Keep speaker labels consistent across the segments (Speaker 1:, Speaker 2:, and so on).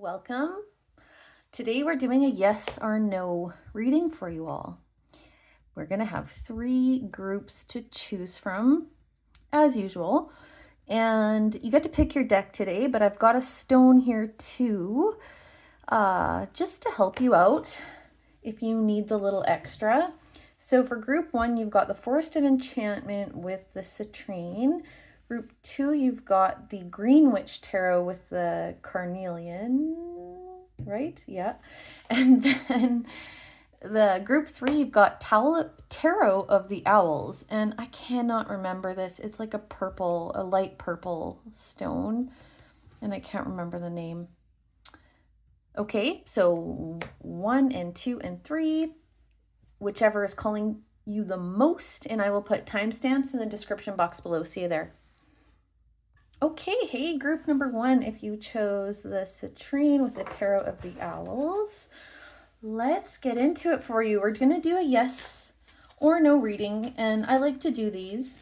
Speaker 1: Welcome. Today we're doing a yes or no reading for you all. We're going to have 3 groups to choose from, as usual. And you get to pick your deck today, but I've got a stone here too, just to help you out if you need the little extra. So for group 1, you've got the Forest of Enchantment with the Citrine. Group 2, you've got the Green Witch Tarot with the Carnelian, right? Yeah. And then the group 3, you've got Tarot of the Owls. And I cannot remember this. It's like a light purple stone. And I can't remember the name. Okay, so 1 and 2 and 3, whichever is calling you the most. And I will put timestamps in the description box below. See you there. Okay, hey, group number 1, if you chose the Citrine with the Tarot of the Owls, let's get into it for you. We're going to do a yes or no reading, and I like to do these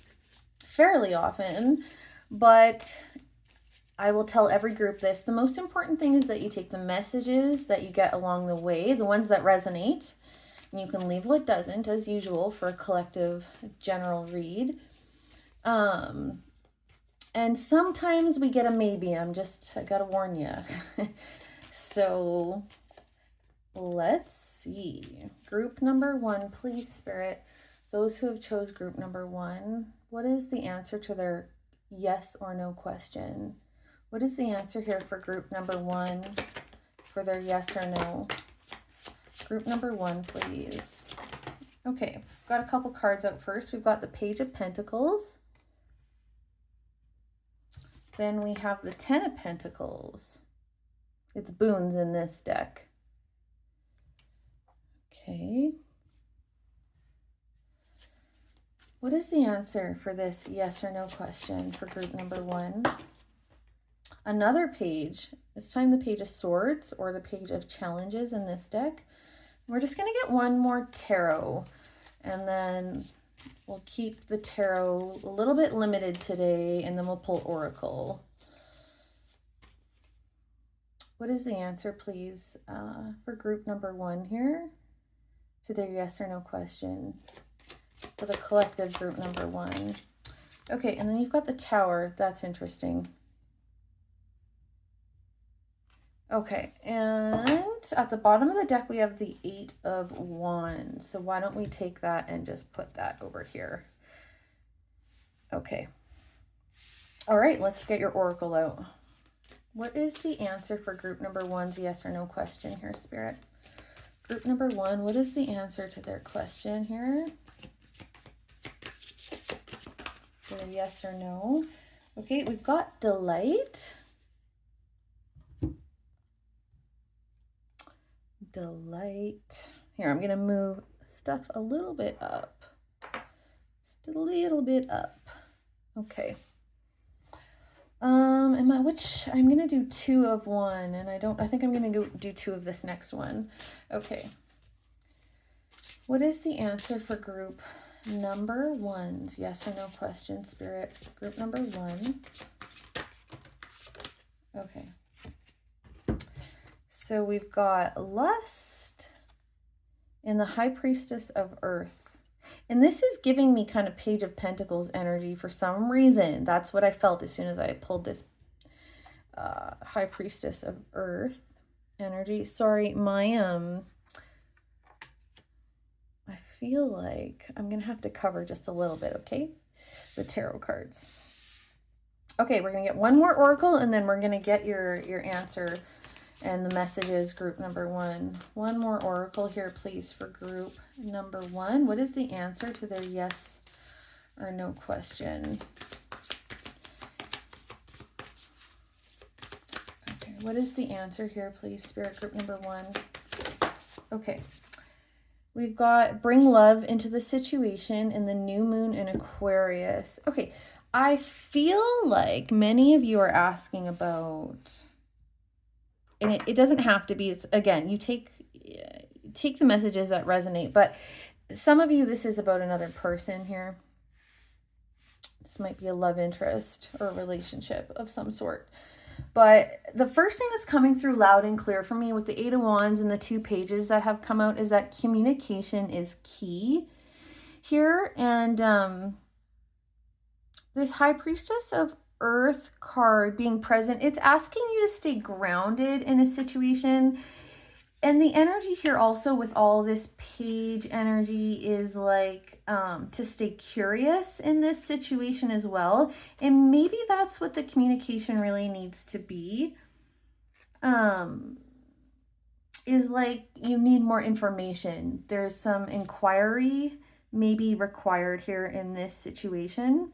Speaker 1: fairly often, but I will tell every group this. The most important thing is that you take the messages that you get along the way, the ones that resonate, and you can leave what doesn't, as usual, for a collective general read. And sometimes we get a maybe. I gotta warn you. So let's see. Group number 1, please, Spirit. Those who have chose group number 1, what is the answer to their yes or no question? What is the answer here for group number 1 for their yes or no? Group number 1, please. Okay, got a couple cards out first. We've got the Page of Pentacles. Then we have the 10 of Pentacles. It's boons in this deck. Okay. What is the answer for this yes or no question for group number 1? Another page. This time the Page of Swords or the Page of Challenges in this deck. We're just going to get one more tarot, and then we'll keep the tarot a little bit limited today, and then we'll pull Oracle. What is the answer, please, for group number 1 here to their yes or no question for the collective group number 1? Okay, and then you've got the Tower. That's interesting. Okay, and at the bottom of the deck, we have the 8 of Wands. So why don't we take that and just put that over here? Okay. All right, let's get your Oracle out. What is the answer for group number 1's yes or no question here, Spirit? Group number 1, what is the answer to their question here? For yes or no? Okay, we've got Delight. Delight. Here, I'm going to move stuff a little bit up. Just a little bit up. Okay. I'm going to do 2 of 1, and I think I'm going to do 2 of this next one. Okay. What is the answer for group number 1's yes or no question, Spirit? Group number 1. Okay. So we've got Lust and the High Priestess of Earth. And this is giving me kind of Page of Pentacles energy for some reason. That's what I felt as soon as I pulled this High Priestess of Earth energy. Sorry, I feel like I'm going to have to cover just a little bit, okay? The tarot cards. Okay, we're going to get one more Oracle, and then we're going to get your answer and the messages, group number 1. One more Oracle here, please, for group number 1. What is the answer to their yes or no question? Okay, what is the answer here, please, Spirit, group number 1? Okay. We've got bring love into the situation in the new moon in Aquarius. Okay, I feel like many of you are asking about... And it doesn't have to be, it's, again, you take the messages that resonate, but some of you, this is about another person here. This might be a love interest or a relationship of some sort. But the first thing that's coming through loud and clear for me with the Eight of Wands and the 2 pages that have come out is that communication is key here. And this High Priestess of Earth card being present, it's asking you to stay grounded in a situation. And the energy here also with all this page energy is like to stay curious in this situation as well. And maybe that's what the communication really needs to be. Is like you need more information. There's some inquiry maybe required here in this situation.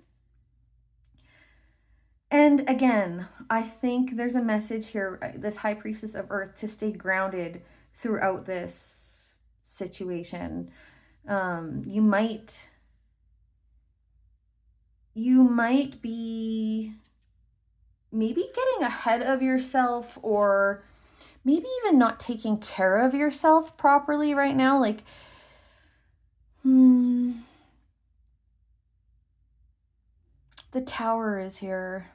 Speaker 1: And again, I think there's a message here, this High Priestess of Earth, to stay grounded throughout this situation. You might be maybe getting ahead of yourself, or maybe even not taking care of yourself properly right now. Like, the Tower is here.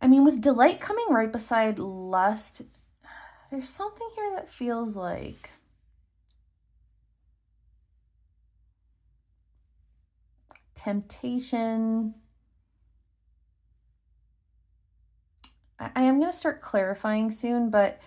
Speaker 1: I mean, with delight coming right beside lust, there's something here that feels like temptation. I am going to start clarifying soon, but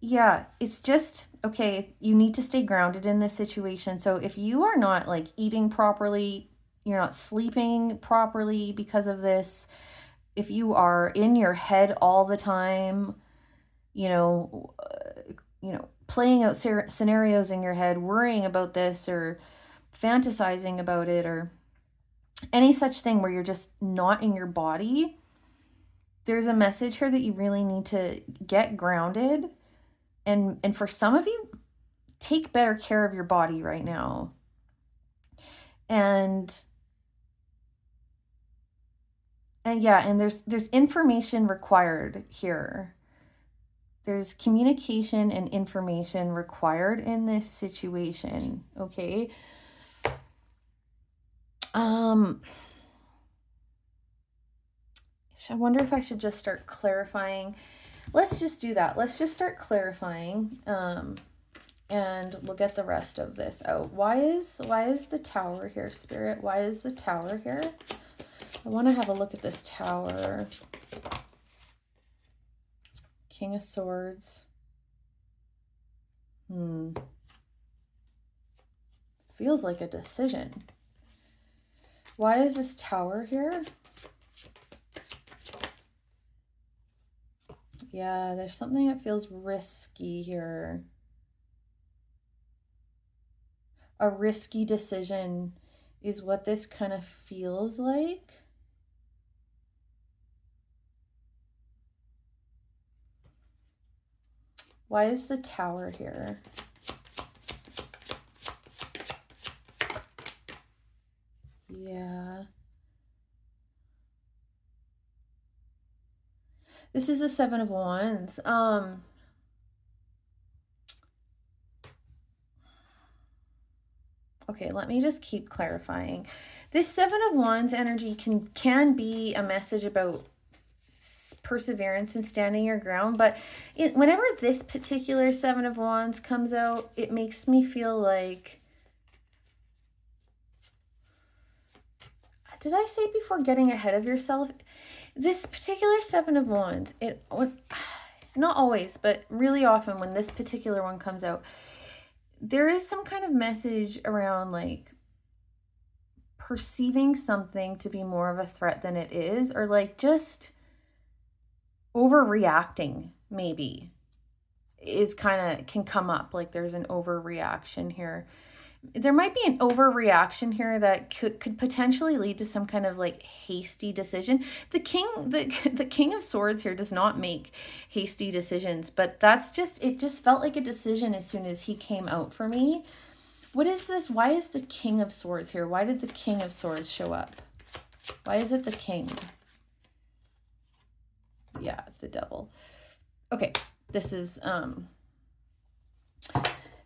Speaker 1: yeah, it's just, okay, you need to stay grounded in this situation. So if you are not like eating properly, you're not sleeping properly because of this, if you are in your head all the time, playing out scenarios in your head, worrying about this or fantasizing about it, or any such thing where you're just not in your body, there's a message here that you really need to get grounded. And for some of you, take better care of your body right now. And yeah, and there's information required here. There's communication and information required in this situation, okay? I wonder if I should just start clarifying. Let's just do that. Let's just start clarifying, and we'll get the rest of this out. Why is the Tower here, Spirit? Why is the Tower here? I want to have a look at this Tower. King of Swords. Feels like a decision. Why is this Tower here? Yeah, there's something that feels risky here. A risky decision is what this kind of feels like. Why is the Tower here? Yeah. This is the Seven of Wands. Okay, let me just keep clarifying. This Seven of Wands energy can be a message about perseverance and standing your ground, but whenever this particular Seven of Wands comes out, it makes me feel like, did I say before getting ahead of yourself? This particular Seven of Wands, not always, but really often when this particular one comes out, there is some kind of message around like perceiving something to be more of a threat than it is, or like just overreacting maybe can come up. Like there's an overreaction here. There might be an overreaction here that could potentially lead to some kind of like hasty decision. The King of Swords here does not make hasty decisions, but it just felt like a decision as soon as he came out for me. What is this? Why is the King of Swords here? Why did the King of Swords show up? Why is it the King? Yeah, the Devil. Okay, this is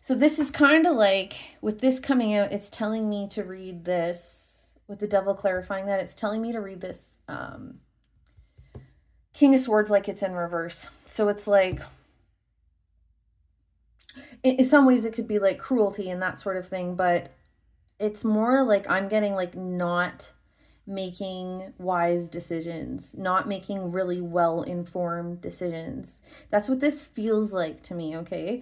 Speaker 1: So this is kind of like, with this coming out, it's telling me to read this, with the devil clarifying that, it's telling me to read this King of Swords like it's in reverse. So it's like, in some ways it could be like cruelty and that sort of thing, but it's more like I'm getting like not making wise decisions, not making really well-informed decisions. That's what this feels like to me, okay?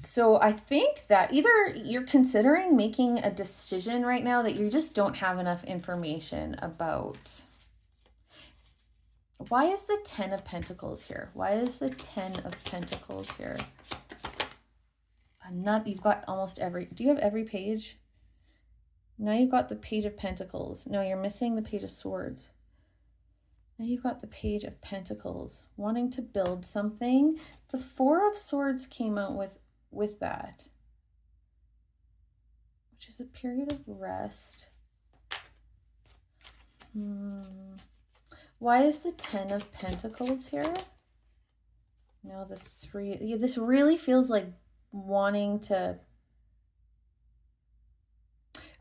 Speaker 1: So I think that either you're considering making a decision right now that you just don't have enough information about. Why is the 10 of Pentacles here? Why is the 10 of Pentacles here? You've got almost every, do you have every page? Now you've got the Page of Pentacles. No, you're missing the Page of Swords. Now you've got the Page of Pentacles, wanting to build something. The Four of Swords came out with that, which is a period of rest. Why is the 10 of Pentacles here? No, the 3. Yeah, this really feels like wanting to...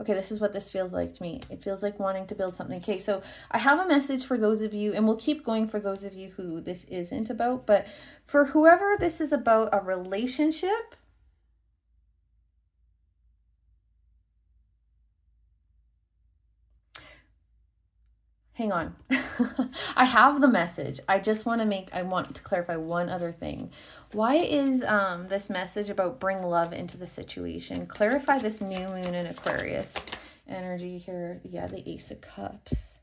Speaker 1: Okay, this is what this feels like to me. It feels like wanting to build something. Okay, so I have a message for those of you, and we'll keep going for those of you who this isn't about, but for whoever this is about, a relationship, hang on. I have the message. I want to clarify one other thing. Why is this message about bring love into the situation? Clarify this new moon in Aquarius energy here. Yeah, the Ace of Cups.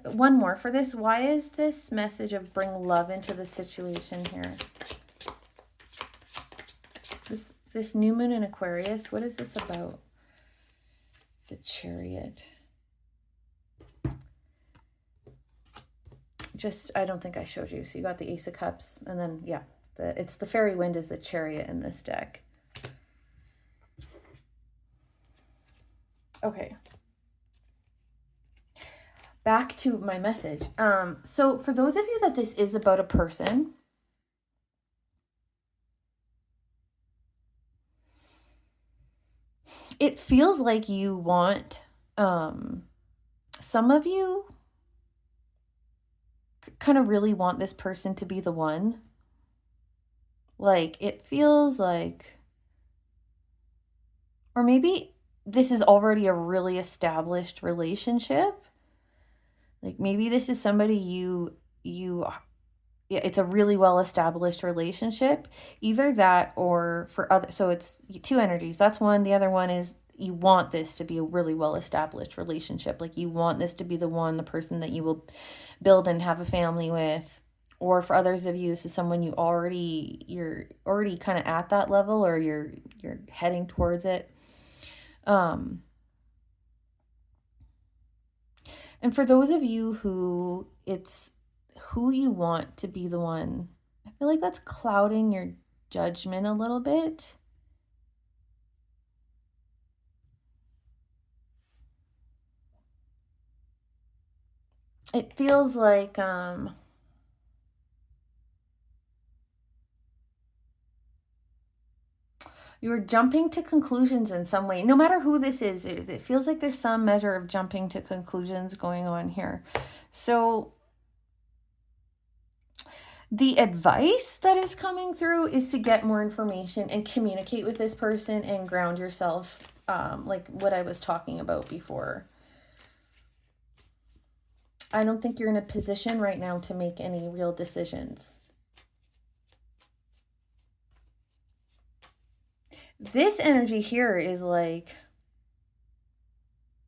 Speaker 1: One more for this. Why is this message of bring love into the situation here? This new moon in Aquarius, what is this about? The Chariot. I don't think I showed you. So you got the Ace of Cups, and then, yeah, it's the fairy wind is the Chariot in this deck. Okay. Back to my message. So for those of you that this is about a person, it feels like you want, some of you kind of really want this person to be the one. Like, it feels like, or maybe this is already a really established relationship. Like, maybe this is somebody it's a really well-established relationship. Either that, or for other, so it's two energies. That's one. The other one is you want this to be a really well-established relationship. Like, you want this to be the one, the person that you will build and have a family with. Or for others of you, this is someone you're already kind of at that level, or you're heading towards it. And for those of you who it's who you want to be the one, I feel like that's clouding your judgment a little bit. It feels like you're jumping to conclusions in some way. No matter who this is, it feels like there's some measure of jumping to conclusions going on here. So the advice that is coming through is to get more information and communicate with this person and ground yourself, like what I was talking about before. I don't think you're in a position right now to make any real decisions. This energy here is like,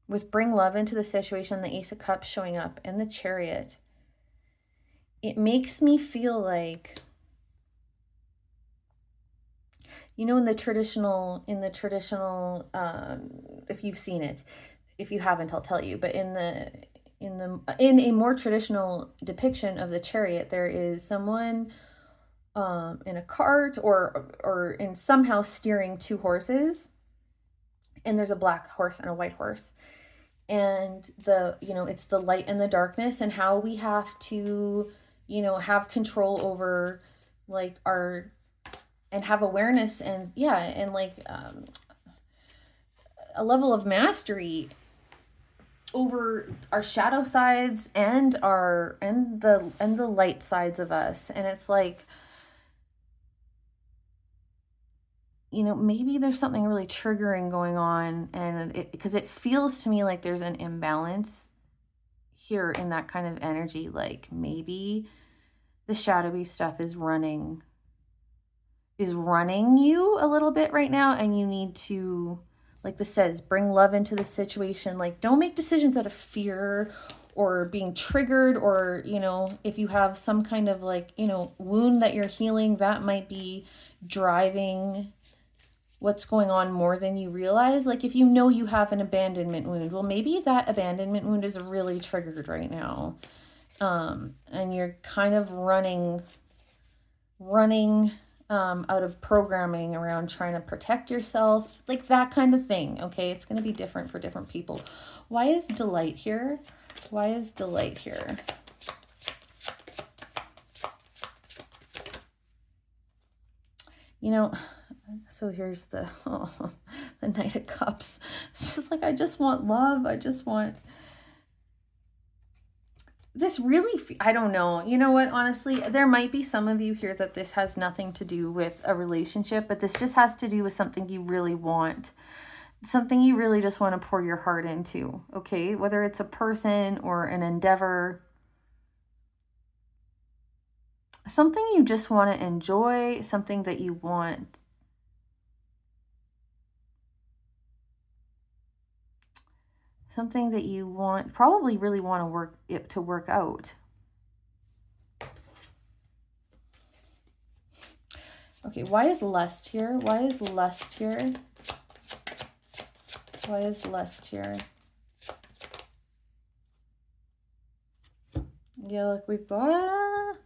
Speaker 1: with bring love into the situation, the Ace of Cups showing up, and the Chariot, it makes me feel like, you know, in the traditional, if you've seen it, if you haven't, I'll tell you, but in a more traditional depiction of the Chariot, there is someone in a cart or in somehow steering two horses, and there's a black horse and a white horse, and it's the light and the darkness, and how we have to have control over like our, and have awareness and yeah, and like a level of mastery over our shadow sides and our and the light sides of us. And it's like, you know, maybe there's something really triggering going on, and it, because it feels to me like there's an imbalance here in that kind of energy. Like maybe the shadowy stuff is running you a little bit right now, and you need to, like this says, bring love into the situation. Like don't make decisions out of fear or being triggered, or, you know, if you have some kind of like, you know, wound that you're healing, that might be driving what's going on more than you realize. Like if you know you have an abandonment wound, well, maybe that abandonment wound is really triggered right now. And you're kind of running out of programming around trying to protect yourself, like that kind of thing. Okay, it's going to be different for different people. Why is delight here? Why is delight here? You know, so here's the the Knight of Cups. It's just like, I just want love. I just want this really, I don't know. You know what? Honestly, there might be some of you here that this has nothing to do with a relationship, but this just has to do with something you really want. Something you really just want to pour your heart into, okay? Whether it's a person or an endeavor, something you just want to enjoy, something that you want. Something that you want, probably really want to work out. Okay, why is lust here? Why is lust here? Why is lust here? Yeah, look, we've got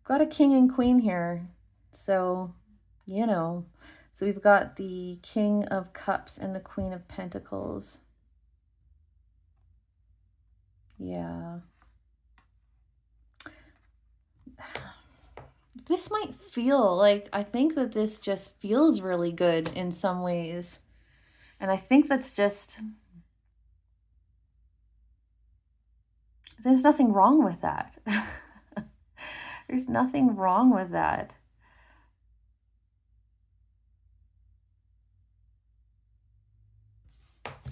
Speaker 1: a king and queen here. So, you know, so we've got the King of Cups and the Queen of Pentacles. Yeah. This might feel like, I think that this just feels really good in some ways. And I think that's just, there's nothing wrong with that. There's nothing wrong with that.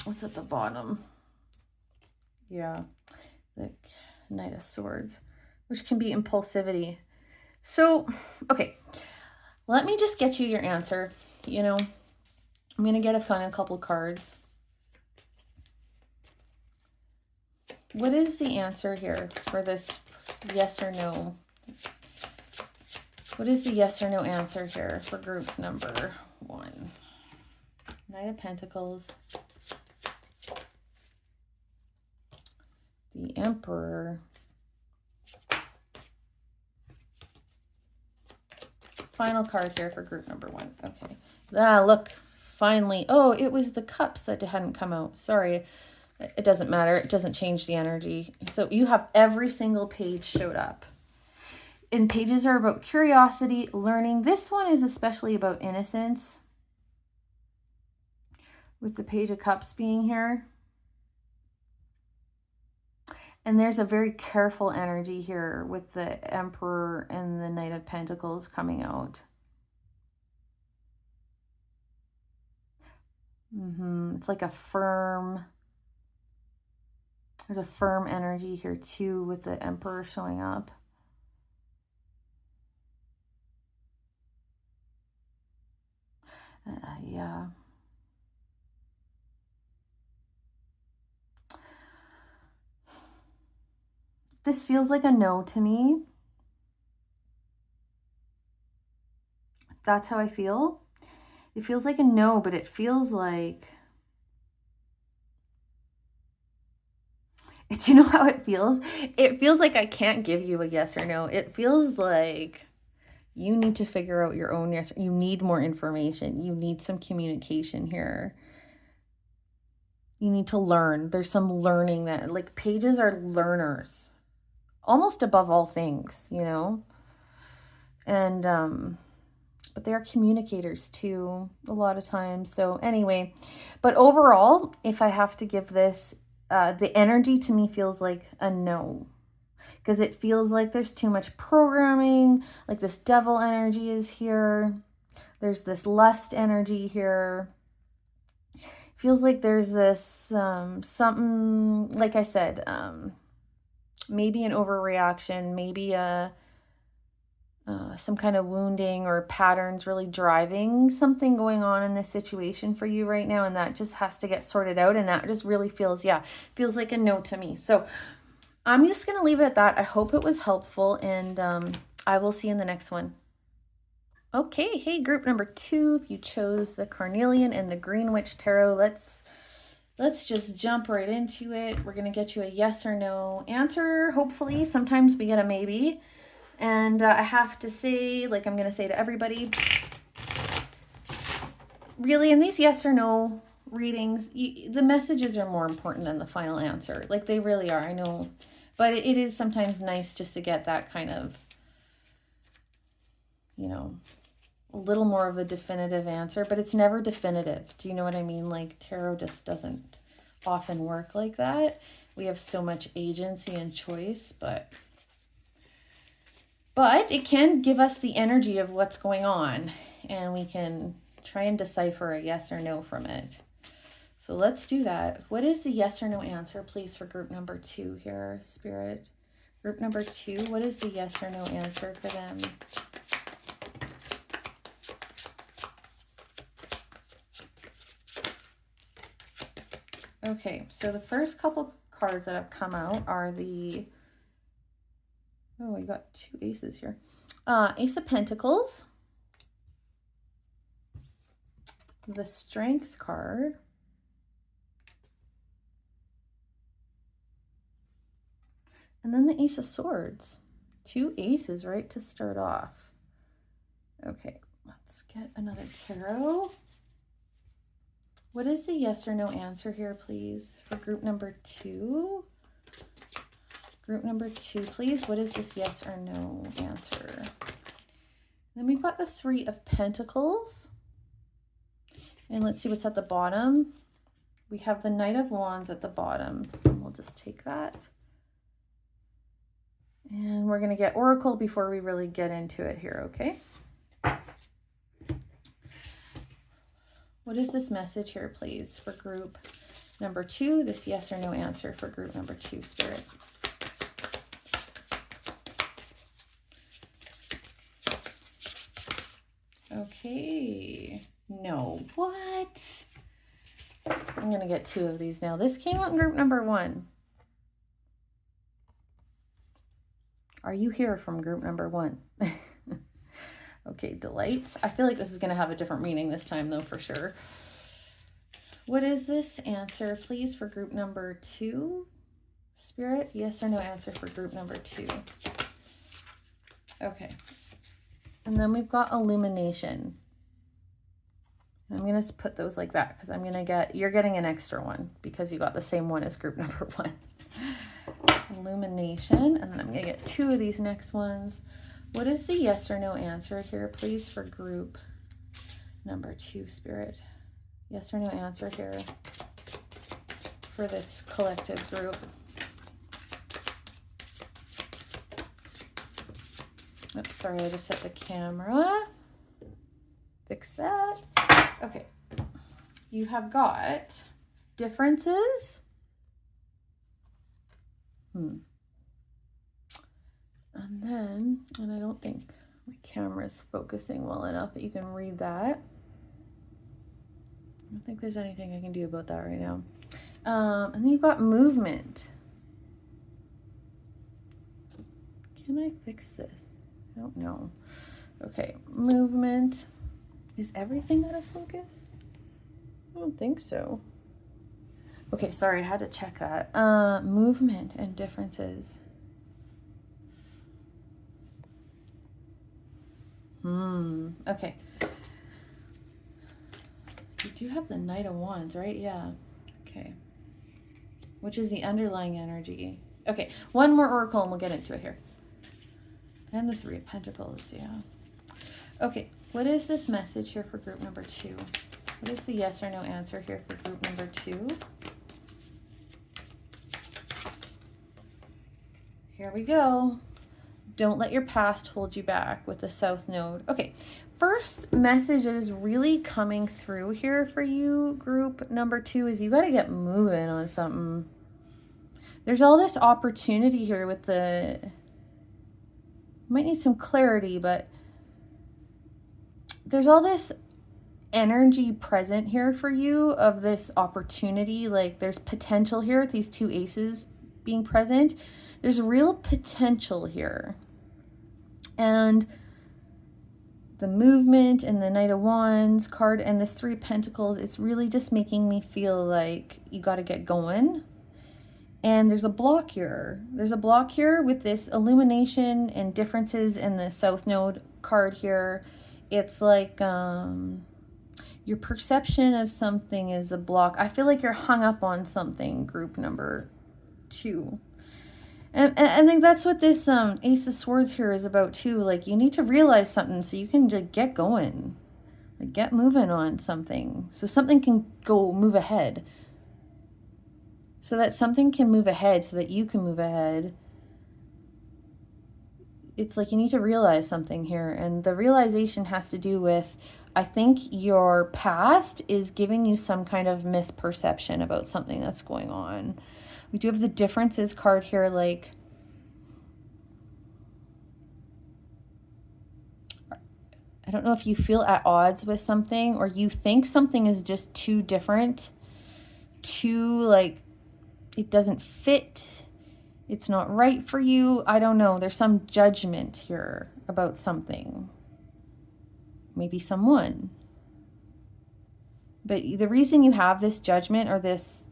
Speaker 1: What's at the bottom? Yeah, the Knight of Swords, which can be impulsivity. So, okay, let me just get you your answer. You know, I'm going to get a couple cards. What is the answer here for this yes or no? What is the yes or no answer here for group number 1? Knight of Pentacles, the Emperor, final card here for group number 1. Okay. Ah, look, finally. Oh, it was the cups that hadn't come out. Sorry. It doesn't matter. It doesn't change the energy. So you have every single page showed up. And pages are about curiosity, learning. This one is especially about innocence, with the Page of Cups being here. And there's a very careful energy here with the Emperor and the Knight of Pentacles coming out. It's like a firm, there's a firm energy here too with the Emperor showing up. Yeah. This feels like a no to me. That's how I feel. It feels like a no, but it feels like, do you know how it feels? It feels like I can't give you a yes or no. It feels like you need to figure out your own yes. You need more information. You need some communication here. You need to learn. There's some learning that, like, pages are learners, almost above all things, you know? And, but they are communicators too, a lot of times. So anyway, but overall, if I have to give this, the energy to me feels like a no. Because it feels like there's too much programming, like this devil energy is here. There's this lust energy here. Feels like there's this something, like I said, maybe an overreaction, maybe some kind of wounding or patterns really driving something going on in this situation for you right now, and that just has to get sorted out. And that just really feels, yeah, feels like a no to me. So I'm just going to leave it at that. I hope it was helpful, and I will see you in the next one. Okay, hey, group number 2, if you chose the Carnelian and the Green Witch Tarot, let's just jump right into it. We're going to get you a yes or no answer, hopefully. Sometimes we get a maybe. And I have to say, like I'm going to say to everybody, really, in these yes or no readings, the messages are more important than the final answer. Like, they really are, I know. But it is sometimes nice just to get that kind of, you know, a little more of a definitive answer. But it's never definitive. Do you know what I mean? Like, tarot just doesn't often work like that. We have so much agency and choice, but it can give us the energy of what's going on, and we can try and decipher a yes or no from it. So let's do that. What is the yes or no answer, please, for group number 2 here, Spirit? Group number 2, what is the yes or no answer for them? Okay, so the first couple cards that have come out are the... Oh, we got 2 aces here. Ace of Pentacles, the Strength card, and then the Ace of Swords. 2 aces, right, to start off. Okay, let's get another tarot. What is the yes or no answer here, please, for group number 2? Group number 2, please. What is this yes or no answer? Then we've got the 3 of Pentacles. And let's see what's at the bottom. We have the Knight of Wands at the bottom. We'll just take that. And we're going to get Oracle before we really get into it here, okay? What is this message here, please, for group number 2? This yes or no answer for group number 2, Spirit. Okay. No. What? I'm going to get 2 of these now. This came out in group number 1. Are you here from group number 1? Okay, Delight. I feel like this is going to have a different meaning this time, though, for sure. What is this answer, please, for group number 2? Spirit, yes or no answer for group number 2. Okay. And then we've got Illumination. I'm going to put those like that because I'm going to get, you're getting an extra one because you got the same one as group number 1. Illumination. And then I'm going to get 2 of these next ones. What is the yes or no answer here, please, for group number 2, Spirit? Yes or no answer here for this collective group. Oops, sorry, I just hit the camera. Fix that. Okay. You have got differences. And then, and I don't think my camera's focusing well enough that you can read that. I don't think there's anything I can do about that right now. And then you've got movement. Can I fix this? I don't know. Okay, movement. Is everything out of focus? I don't think so. Okay, sorry, I had to check that. Movement and differences. Okay. You do have the Knight of Wands, right? Yeah. Okay. Which is the underlying energy. Okay, one more oracle and we'll get into it here. And the 3 of Pentacles, yeah. Okay, what is this message here for group number 2? What is the yes or no answer here for group number 2? Here we go. Don't let your past hold you back with the South Node. Okay, first message that is really coming through here for you, group number 2, is you got to get moving on something. There's all this opportunity here with the... might need some clarity, but there's all this energy present here for you of this opportunity. Like there's potential here with these 2 aces being present. There's real potential here. And the movement and the Knight of Wands card and this 3 of Pentacles, it's really just making me feel like you got to get going. And there's a block here. There's a block here with this illumination and differences in the South Node card here. It's like your perception of something is a block. I feel like you're hung up on something, group number 2. And I think that's what this Ace of Swords here is about too. Like you need to realize something so you can just get going. Like get moving on something. So something can move ahead. So that something can move ahead so that you can move ahead. It's like you need to realize something here. And the realization has to do with, I think your past is giving you some kind of misperception about something that's going on. We do have the differences card here, like I don't know if you feel at odds with something or you think something is just too different, too like it doesn't fit, it's not right for you. I don't know. There's some judgment here about something, maybe someone. But the reason you have this judgment or this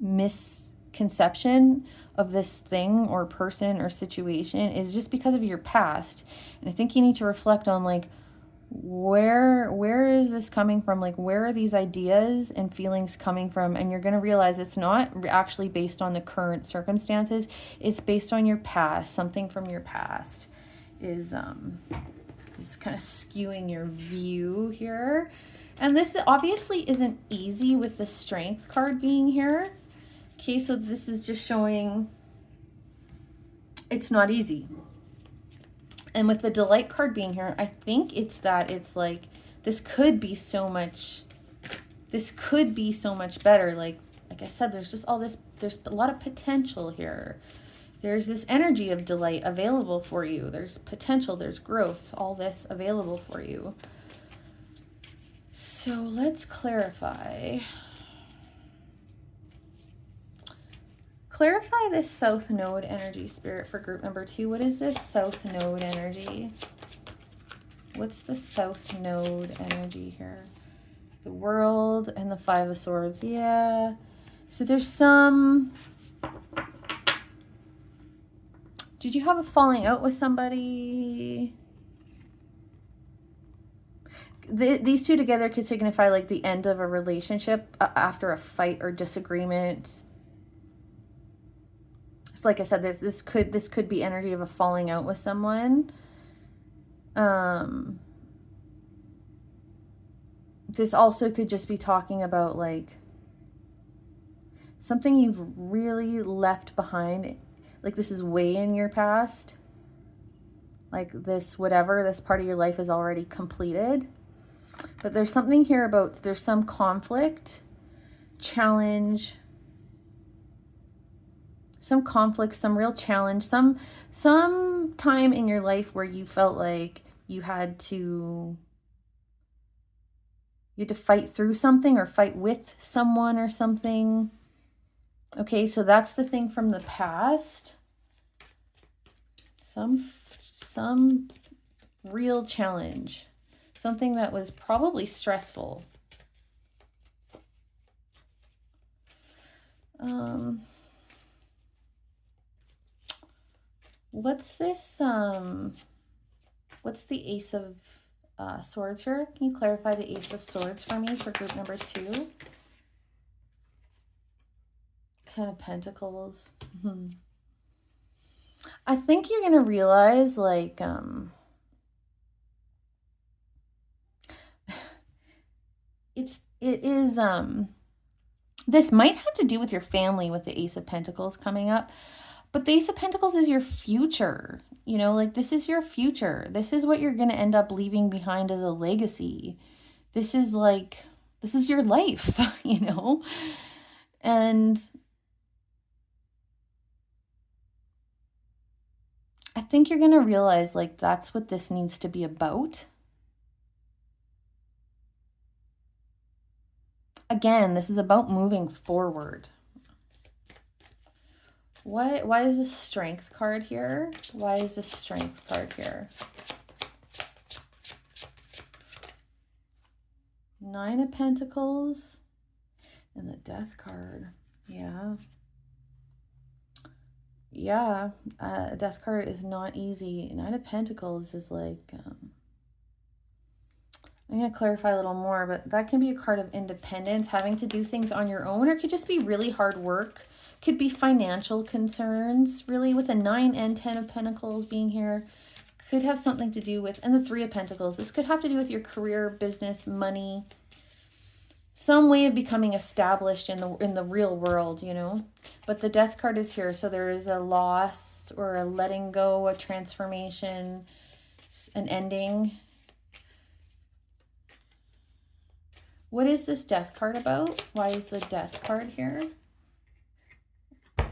Speaker 1: misconception of this thing or person or situation is just because of your past. And I think you need to reflect on like, where is this coming from? Like, where are these ideas and feelings coming from? And you're going to realize it's not actually based on the current circumstances. It's based on your past. Something from your past is kind of skewing your view here. And this obviously isn't easy with the Strength card being here. Okay, so this is just showing it's not easy. And with the Delight card being here, I think it's that it's like, this could be so much better. Like I said, there's just all this, there's a lot of potential here. There's this energy of delight available for you. There's potential, there's growth, all this available for you. So let's clarify. Clarify this South Node energy, Spirit, for group number 2. What is this South Node energy? What's the South Node energy here? The World and the 5 of Swords. Yeah. So there's some... Did you have a falling out with somebody? These 2 together could signify like the end of a relationship after a fight or disagreement. So like I said, this could be energy of a falling out with someone. This also could just be talking about like something you've really left behind. Like this is way in your past. Like this, whatever, this part of your life is already completed. But there's something here about, there's some conflict, challenge, some conflict, some real challenge, some time in your life where you felt like you had to fight through something or fight with someone or something. Okay, so that's the thing from the past. Some real challenge. Something that was probably stressful. What's this? What's the Ace of Swords here? Can you clarify the Ace of Swords for me for group number 2? 10 of Pentacles. I think you're going to realize, like, it is, this might have to do with your family with the Ace of Pentacles coming up, but the Ace of Pentacles is your future. You know, like this is your future. This is what you're going to end up leaving behind as a legacy. This is like, this is your life, you know? And I think you're going to realize like that's what this needs to be about. Again, this is about moving forward. Why is this Strength card here? Why is this Strength card here? Nine of Pentacles and the Death card. Yeah. Yeah. Death card is not easy. Nine of Pentacles is like... I'm going to clarify a little more, but that can be a card of independence, having to do things on your own, or it could just be really hard work. Could be financial concerns, really, with the 9 and 10 of Pentacles being here. Could have something to do with, and the 3 of Pentacles. This could have to do with your career, business, money, some way of becoming established in the real world, you know. But the Death card is here, so there is a loss or a letting go, a transformation, an ending. What is this Death card about? Why is the Death card here? Got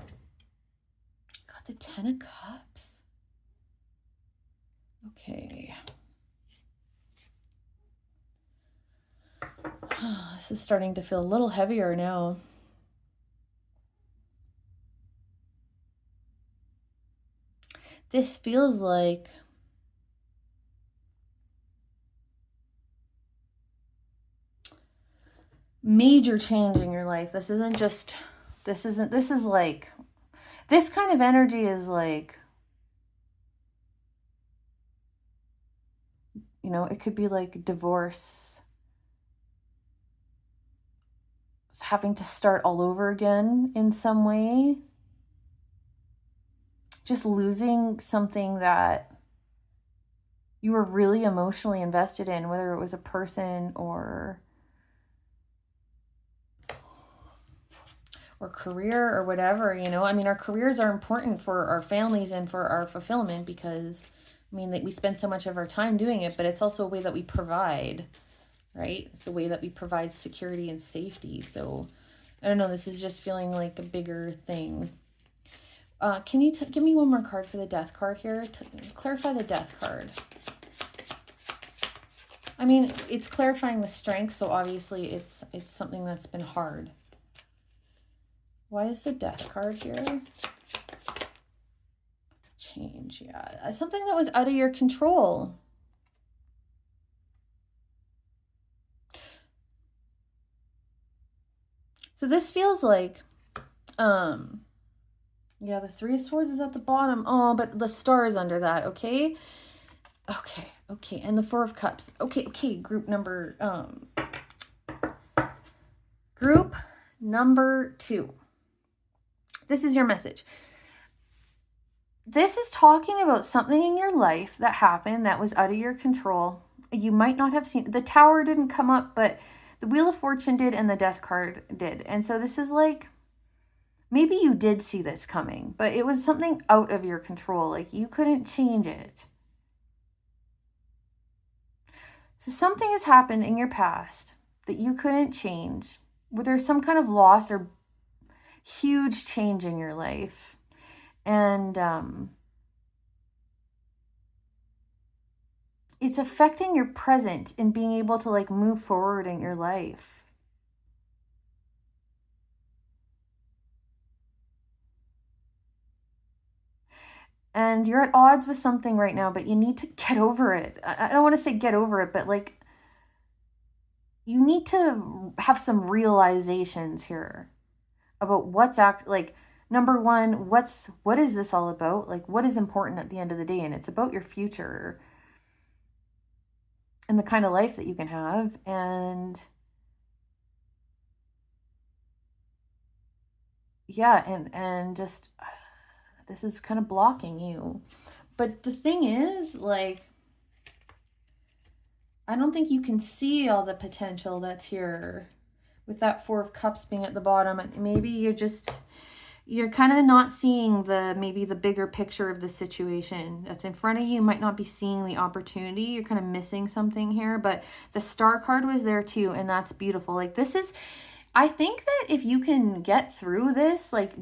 Speaker 1: the 10 of Cups. Okay. This is starting to feel a little heavier now. This feels like major change in your life. This isn't just, this is like, this kind of energy is like, you know, it could be like divorce. It's having to start all over again in some way. Just losing something that you were really emotionally invested in, whether it was a person or career or whatever, you know. I mean, our careers are important for our families and for our fulfillment because, I mean, we spend so much of our time doing it, but it's also a way that we provide, right? It's a way that we provide security and safety. So, I don't know, this is just feeling like a bigger thing. Can you give me one more card for the Death card here? Clarify the Death card. I mean, it's clarifying the Strength, so obviously it's something that's been hard. Why is the Death card here? Change, yeah. Something that was out of your control. So this feels like, yeah, the 3 of Swords is at the bottom. Oh, but the star is under that, okay? Okay, and the 4 of Cups. Okay, group number 2. This is your message. This is talking about something in your life that happened that was out of your control. You might not have seen, the Tower didn't come up, but the Wheel of Fortune did and the Death card did. And so this is like, maybe you did see this coming, but it was something out of your control. Like you couldn't change it. So something has happened in your past that you couldn't change, where there's some kind of loss or huge change in your life. And it's affecting your present and being able to like move forward in your life. And you're at odds with something right now, but you need to get over it. I don't want to say get over it, but like you need to have some realizations here about what's like, number one, what is this all about? Like, what is important at the end of the day? And it's about your future and the kind of life that you can have. And yeah, and just, this is kind of blocking you. But the thing is, like, I don't think you can see all the potential that's here with that Four of Cups being at the bottom. Maybe you're kind of not seeing maybe the bigger picture of the situation that's in front of you. You might not be seeing the opportunity. You're kind of missing something here, but the Star card was there too, and that's beautiful. Like, this is, I think that if you can get through this, like,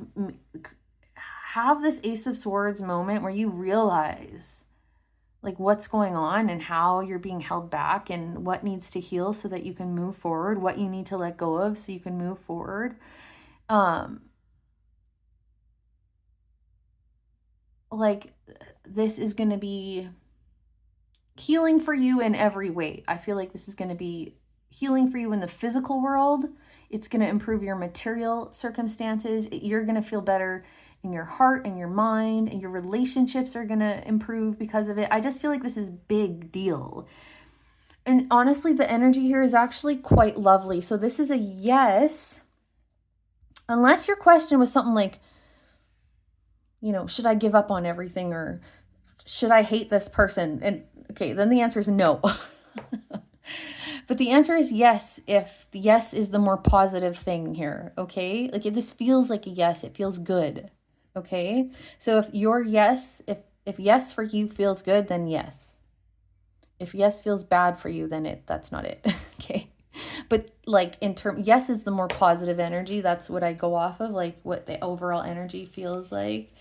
Speaker 1: have this Ace of Swords moment where you realize like what's going on and how you're being held back and what needs to heal so that you can move forward, what you need to let go of so you can move forward. Like, this is going to be healing for you in every way. I feel like this is going to be healing for you in the physical world. It's going to improve your material circumstances. You're going to feel better in your heart and your mind, and your relationships are going to improve because of it. I just feel like this is big deal. And honestly, the energy here is actually quite lovely. So this is a yes, unless your question was something like, you know, should I give up on everything, or should I hate this person? And okay, then the answer is no. But the answer is yes, if the yes is the more positive thing here, okay? Like, this feels like a yes, it feels good, okay? So if your yes, if yes for you feels good, then yes. If yes feels bad for you, then that's not it, okay? But like, yes is the more positive energy. That's what I go off of, like what the overall energy feels like.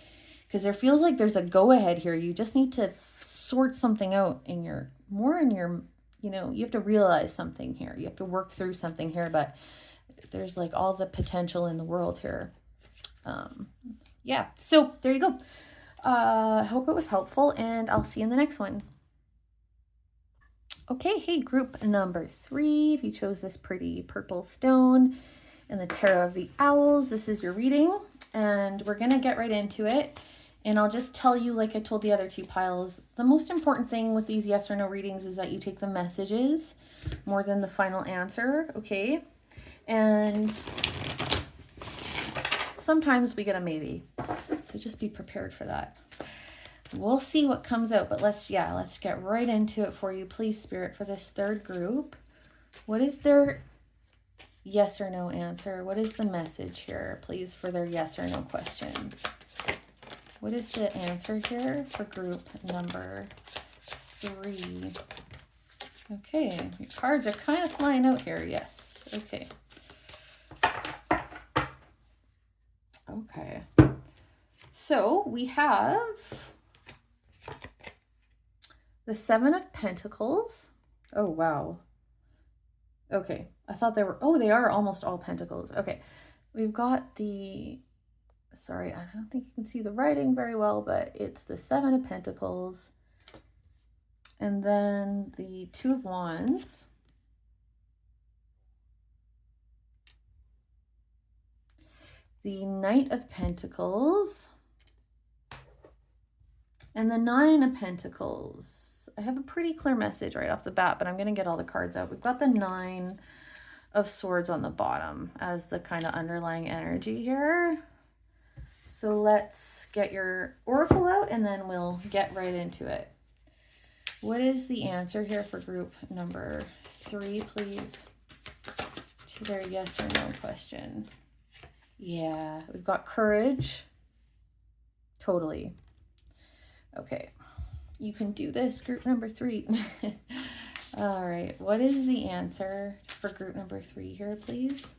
Speaker 1: Because there feels like there's a go-ahead here. You just need to sort something out in your, you know, you have to realize something here. You have to work through something here, but there's like all the potential in the world here. Yeah, so there you go. I hope it was helpful, and I'll see you in the next one. Okay, hey, group number 3, if you chose this pretty purple stone and the Tarot of the Owls, this is your reading, and we're going to get right into it. And I'll just tell you, like I told the other 2 piles, the most important thing with these yes or no readings is that you take the messages more than the final answer, okay? And sometimes we get a maybe, so just be prepared for that. We'll see what comes out, but let's get right into it for you, please, Spirit, for this third group. What is their yes or no answer? What is the message here, please, for their yes or no question? What is the answer here for group number 3? Okay, your cards are kind of flying out here. Yes. Okay. Okay. So we have the 7 of Pentacles. Oh, wow. Okay. I thought they were, they are almost all Pentacles. Okay. We've got sorry, I don't think you can see the writing very well, but it's the 7 of Pentacles. And then the 2 of Wands. The Knight of Pentacles. And the 9 of Pentacles. I have a pretty clear message right off the bat, but I'm going to get all the cards out. We've got the 9 of Swords on the bottom as the kind of underlying energy here. So let's get your oracle out, and then we'll get right into it. What is the answer here for group number 3, please, to their yes or no question? Yeah, we've got courage. Totally. Okay, you can do this, group number 3. All right, what is the answer for group number 3 here, please?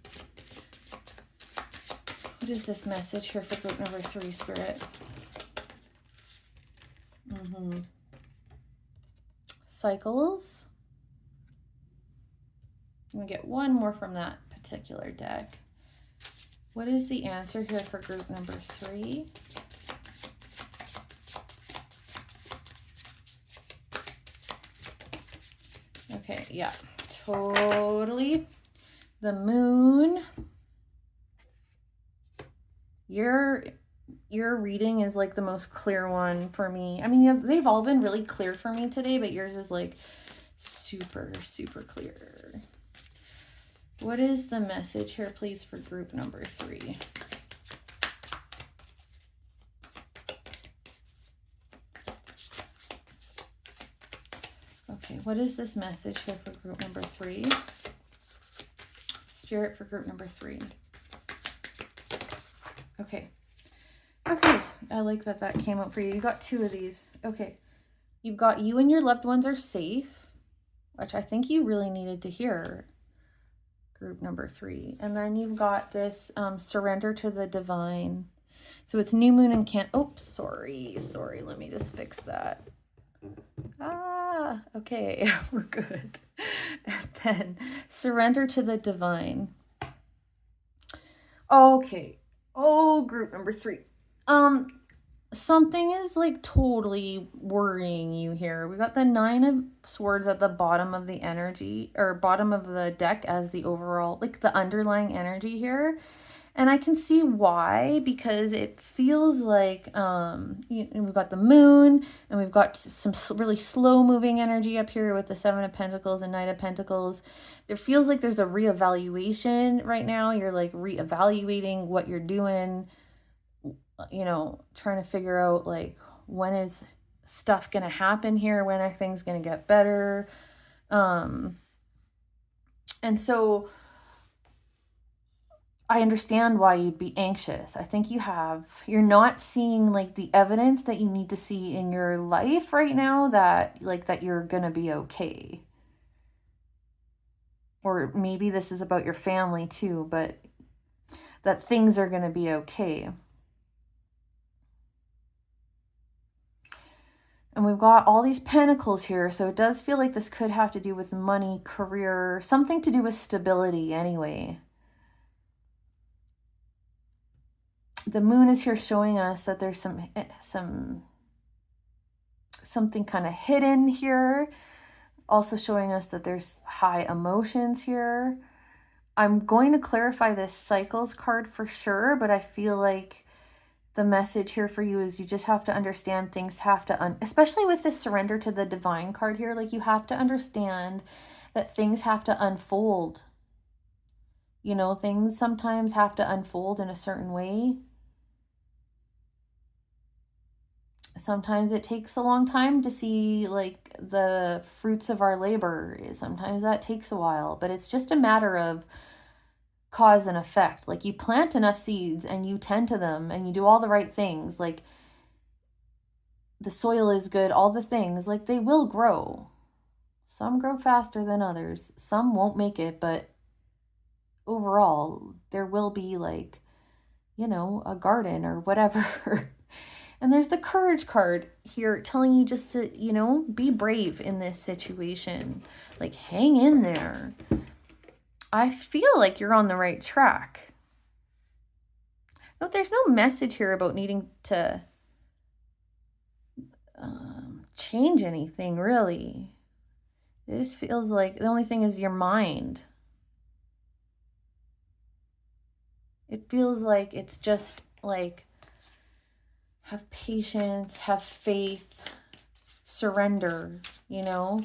Speaker 1: What is this message here for group number 3, Spirit? Cycles. I'm going to get one more from that particular deck. What is the answer here for group number 3? Okay, yeah, totally. The Moon. Your reading is like the most clear one for me. I mean, they've all been really clear for me today, but yours is like super, super clear. What is the message here, please, for group number 3? Okay, what is this message here for group number 3? Spirit for group number 3. Okay. Okay, I like that that came up for you. You got 2 of these. Okay. You've got you and your loved ones are safe, which I think you really needed to hear, group number 3. And then you've got this surrender to the divine. So it's new moon and sorry. Let me just fix that. Okay, we're good. And then surrender to the divine. Okay. Oh, group number 3. Something is like totally worrying you here. We got the 9 of Swords at the bottom of the energy, or bottom of the deck as the overall, like the underlying energy here. And I can see why, because it feels like we've got the moon, and we've got some really slow moving energy up here with the 7 of Pentacles and Knight of Pentacles. There feels like there's a reevaluation right now. You're like reevaluating what you're doing, you know, trying to figure out like, when is stuff going to happen here? When are things going to get better? And so I understand why you'd be anxious. I think you're not seeing like the evidence that you need to see in your life right now that you're going to be okay. Or maybe this is about your family too, but that things are going to be okay. And we've got all these pentacles here, so it does feel like this could have to do with money, career, something to do with stability anyway. The moon is here showing us that there's something kind of hidden here. Also showing us that there's high emotions here. I'm going to clarify this cycles card for sure, but I feel like the message here for you is you just have to understand things have to, especially with this surrender to the divine card here, like you have to understand that things have to unfold. You know, things sometimes have to unfold in a certain way. Sometimes it takes a long time to see like the fruits of our labor. Sometimes that takes a while, but it's just a matter of cause and effect. Like you plant enough seeds and you tend to them and you do all the right things, like the soil is good, all the things, like they will grow. Some grow faster than others, some won't make it, but overall there will be like, you know, a garden or whatever. And there's the courage card here telling you just to, you know, be brave in this situation, like hang in there. I feel like you're on the right track. No, there's no message here about needing to change anything, really. It just feels like the only thing is your mind. It feels like it's just like, have patience, have faith, surrender, you know?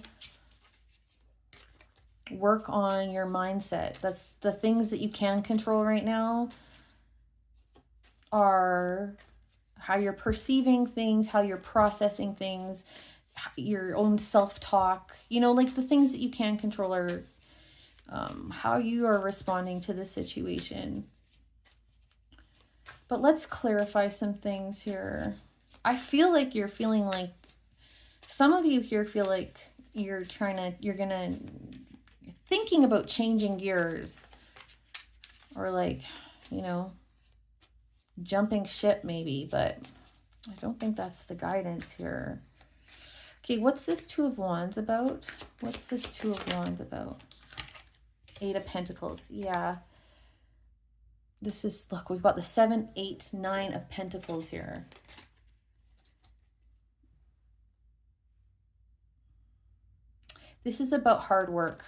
Speaker 1: Work on your mindset. That's the things that you can control right now, are how you're perceiving things, how you're processing things, your own self-talk, you know, like the things that you can control are how you are responding to the situation. But let's clarify some things here. I feel like you're feeling like, some of you here feel like you're thinking about changing gears, or like, you know, jumping ship maybe, but I don't think that's the guidance here. Okay, what's this 2 of Wands about? What's this 2 of Wands about? 8 of Pentacles. Yeah. This is, look, we've got the 7, 8, 9 of Pentacles here. This is about hard work.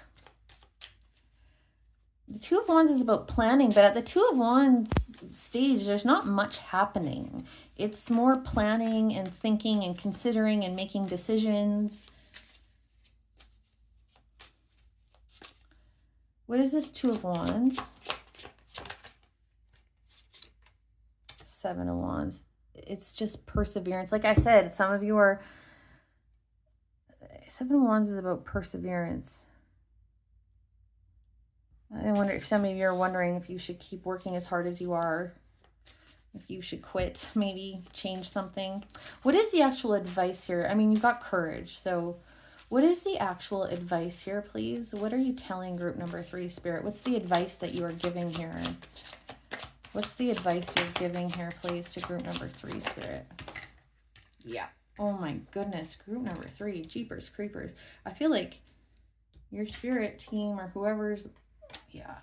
Speaker 1: The 2 of Wands is about planning, but at the 2 of Wands stage, there's not much happening. It's more planning and thinking and considering and making decisions. What is this 2 of Wands? 7 of Wands. It's just perseverance. Like I said, some of you are, Seven of Wands is about perseverance. I wonder if some of you are wondering if you should keep working as hard as you are, if you should quit, maybe change something. What is the actual advice here? I mean, you've got courage. So what is the actual advice here, please? What are you telling group number 3, Spirit? What's the advice that you are giving here? What's the advice you're giving here, please, to group number 3, Spirit? Yeah. Oh my goodness. Group number 3. Jeepers creepers. I feel like your spirit team or whoever's, yeah,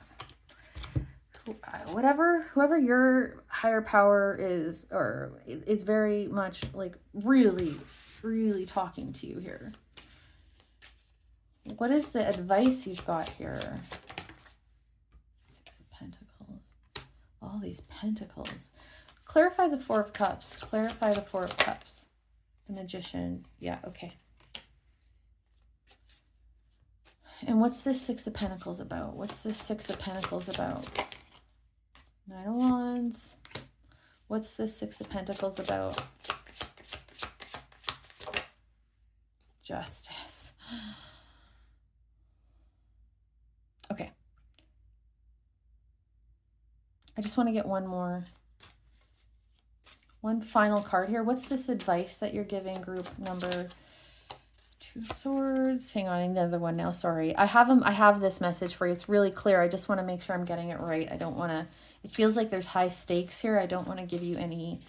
Speaker 1: whoever your higher power is, or is very much like really talking to you here. What is the advice you've got here? 6 of Pentacles. All these pentacles. Clarify the 4 of Cups. Clarify the 4 of Cups. The Magician. Yeah, okay. And what's this 6 of Pentacles about? What's this 6 of Pentacles about? 9 of Wands. What's this 6 of Pentacles about? Justice. Okay. I just want to get one final card here. What's this advice that you're giving group number 2 of Swords? Hang on, another one now. Sorry. I have this message for you. It's really clear. I just want to make sure I'm getting it right. I don't want to, it feels like there's high stakes here. I don't want to give you any,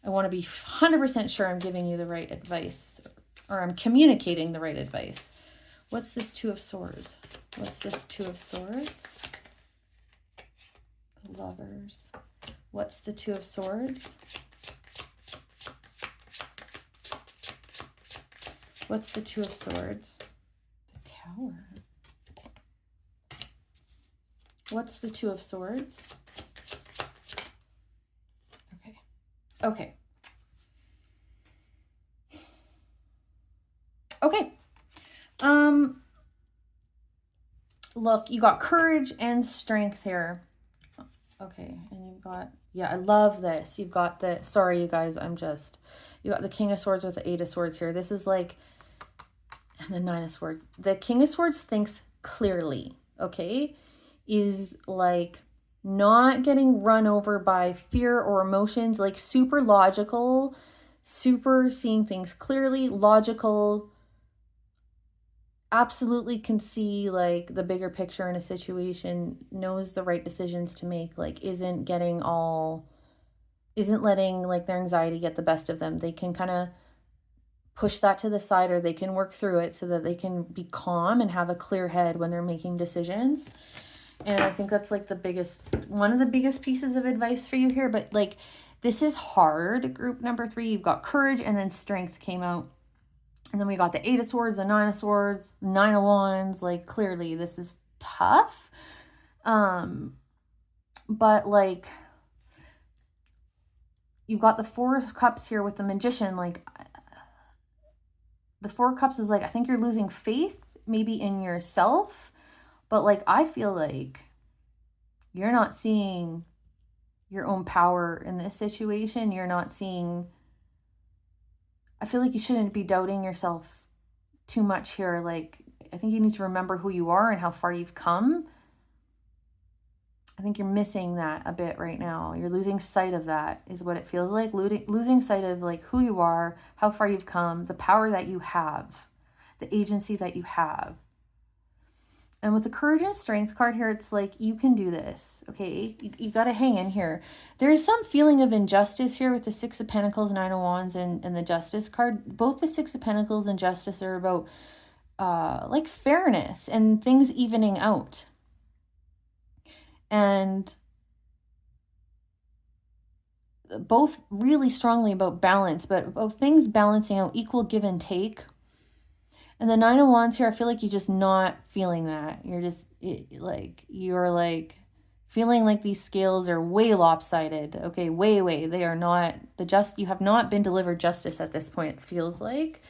Speaker 1: I want to be 100% sure I'm giving you the right advice, or I'm communicating the right advice. What's this 2 of Swords? What's this 2 of Swords? The Lovers. What's the 2 of Swords? What's the 2 of Swords? The Tower. What's the 2 of Swords? Okay. Okay. Okay. Look, you got courage and strength here. Okay, and you've got, yeah, I love this. You've got the, sorry you guys, you got the King of Swords with the 8 of Swords here. This is like, and the 9 of Swords. The King of Swords thinks clearly, okay? Is like not getting run over by fear or emotions, like super logical, super seeing things clearly, logical, absolutely can see like the bigger picture in a situation, knows the right decisions to make, like isn't letting like their anxiety get the best of them. They can kind of push that to the side, or they can work through it so that they can be calm and have a clear head when they're making decisions. And I think that's like one of the biggest pieces of advice for you here. But like, this is hard. Group number 3, you've got courage, and then strength came out. And then we got the 8 of Swords, the 9 of Swords, 9 of Wands. Like, clearly this is tough. But like, you've got the 4 of Cups here with the Magician. Like, the 4 of Cups is like, I think you're losing faith maybe in yourself. But like, I feel like you're not seeing your own power in this situation. You're not seeing, I feel like you shouldn't be doubting yourself too much here. Like, I think you need to remember who you are and how far you've come. I think you're missing that a bit right now. You're losing sight of that, is what it feels like. Losing sight of like who you are, how far you've come, the power that you have, the agency that you have. And with the courage and strength card here, it's like, you can do this, okay? You got to hang in here. There's some feeling of injustice here with the 6 of Pentacles, 9 of Wands, and the Justice card. Both the 6 of Pentacles and Justice are about like fairness and things evening out. And both really strongly about balance, but both things balancing out, equal give and take. And the 9 of Wands here, I feel like you're just not feeling that. You're just you're like feeling like these scales are way lopsided. Okay, way. They are not, you have not been delivered justice at this point, it feels like.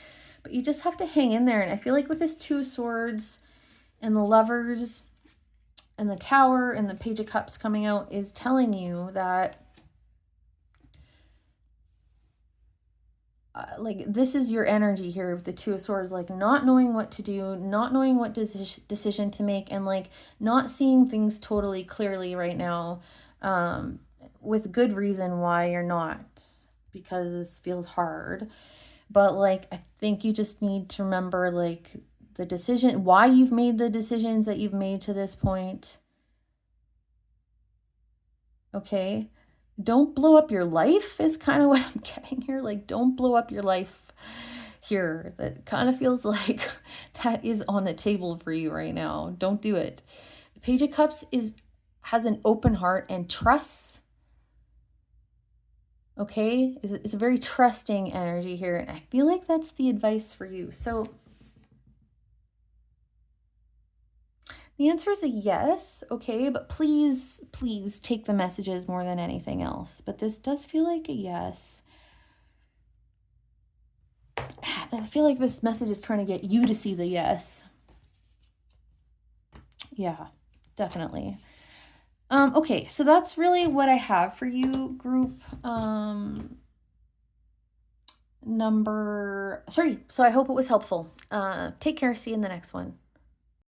Speaker 1: But you just have to hang in there. And I feel like with this 2 of Swords and the Lovers and the Tower and the Page of Cups coming out is telling you that like this is your energy here with the Two of Swords, like not knowing what to do, not knowing what decision to make, and like not seeing things totally clearly right now, with good reason why you're not, because this feels hard. But like I think you just need to remember like the decision, why you've made the decisions that you've made to this point. Okay, don't blow up your life is kind of what I'm getting here. Like, don't blow up your life here. That kind of feels like that is on the table for you right now. Don't do it. The Page of Cups has an open heart and trusts. Okay, it's a very trusting energy here, and I feel like that's the advice for you. So the answer is a yes, okay, but please, please take the messages more than anything else. But this does feel like a yes. I feel like this message is trying to get you to see the yes. Yeah, definitely. Okay, so that's really what I have for you, group number 3. So I hope it was helpful. Take care. See you in the next one.